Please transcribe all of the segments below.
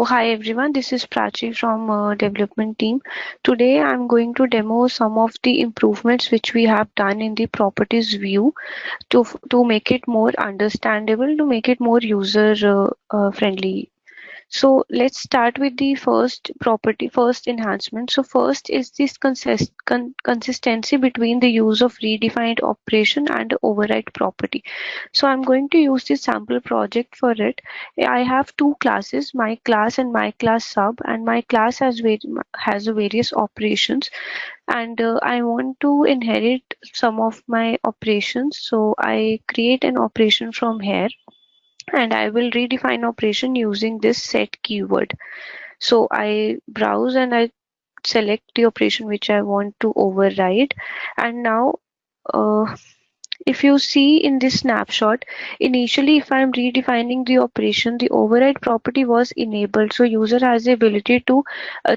Hi everyone, this is Prachi from development team. Today I'm going to demo some of the improvements which we have done in the properties view to make it more understandable, to make it more user friendly. So let's start with the first enhancement. So first is this consistency between the use of redefined operation and override property. So I'm going to use this sample project for it. I have two classes, my class and my class sub, and my class has various operations, and I want to inherit some of my operations. So I create an operation from here and I will redefine operation using this set keyword. So I browse and I select the operation which I want to override. And now, if you see in this snapshot, initially if I'm redefining the operation, the override property was enabled. So user has the ability to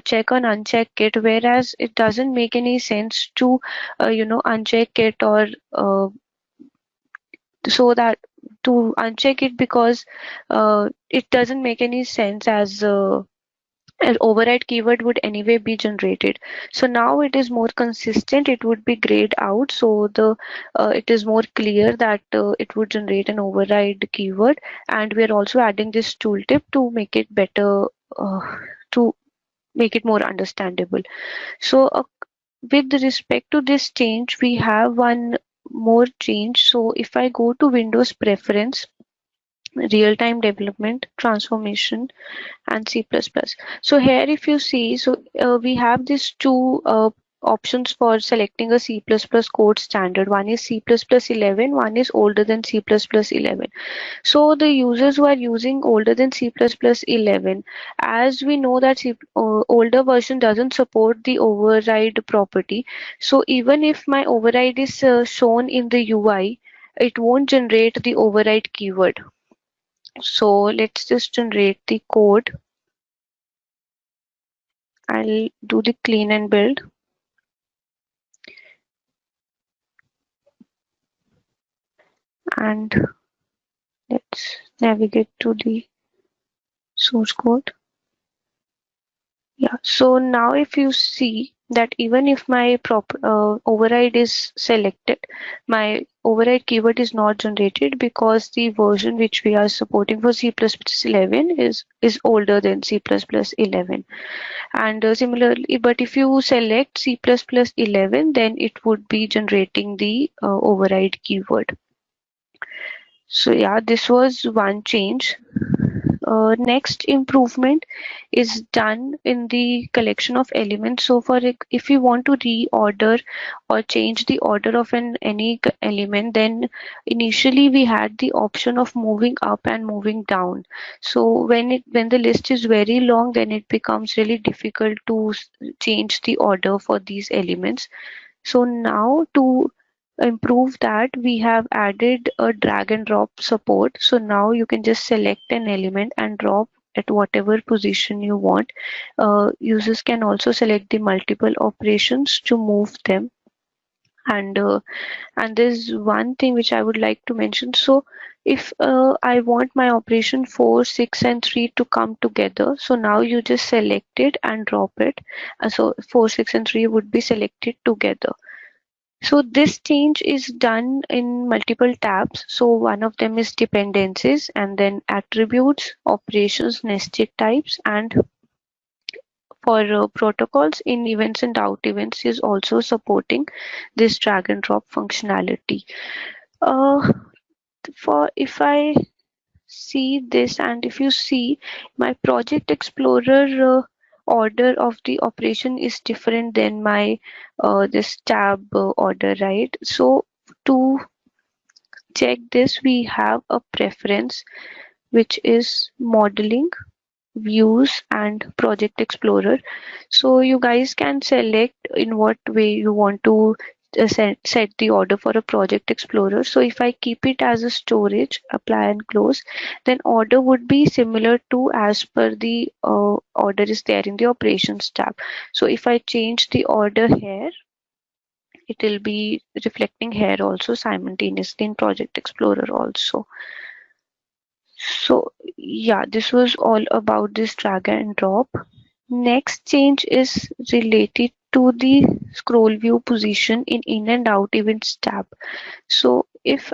check and uncheck it, whereas it doesn't make any sense to, uncheck it or so that to uncheck it because it doesn't make any sense as an override keyword would anyway be generated. So now it is more consistent, it would be grayed out, so the it is more clear that it would generate an override keyword, and we are also adding this tooltip to make it better, to make it more understandable. So with respect to this change, we have one more change. So if I go to Windows Preference, Real-Time Development, Transformation, and C++. So here if you see, so we have these two options for selecting a C++ code standard. One is C++11, one is older than C++11. So the users who are using older than C++11, as we know that older version doesn't support the override property. So even if my override is shown in the UI, it won't generate the override keyword. So let's just generate the code. I'll do the clean and build, and let's navigate to the source code. Yeah, so now if you see that even if my override is selected, my override keyword is not generated because the version which we are supporting for C++11 is older than C++11. And similarly, but if you select C++11, then it would be generating the override keyword. So yeah, this was one change. Next improvement is done in the collection of elements. So for if you want to reorder or change the order of any element, then initially we had the option of moving up and moving down. So when the list is very long, then it becomes really difficult to change the order for these elements. So now to improve that, we have added a drag and drop support. So now you can just select an element and drop at whatever position you want. Users can also select the multiple operations to move them. And there's one thing which I would like to mention. So if I want my operation 4, 6, and 3 to come together, so now you just select it and drop it. So 4, 6, and 3 would be selected together. So this change is done in multiple tabs. So one of them is dependencies, and then attributes, operations, nested types, and for protocols in events and out events is also supporting this drag and drop functionality. Uh, for if I see this, and if you see my project explorer order of the operation is different than my this tab order, right? So to check this, we have a preference which is modeling, views, and project explorer. So you guys can select in what way you want to set the order for a project explorer. So if I keep it as a storage, apply and close, then order would be similar to as per the order is there in the operations tab. So if I change the order here, it will be reflecting here also simultaneously in project explorer also. So yeah, this was all about this drag and drop. Next change is related to the scroll view position in and out events tab. So if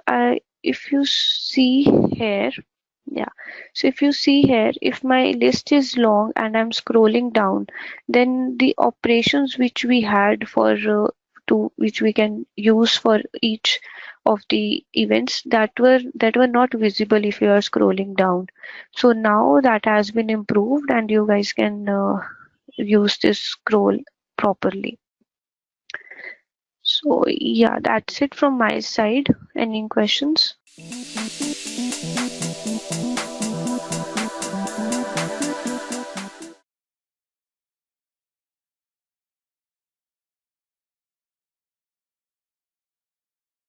you see here, yeah, so if you see here, if my list is long and I'm scrolling down, then the operations which we had for to which we can use for each of the events that were not visible if you are scrolling down. So now that has been improved and you guys can use this scroll properly. So yeah, that's it from my side. Any questions?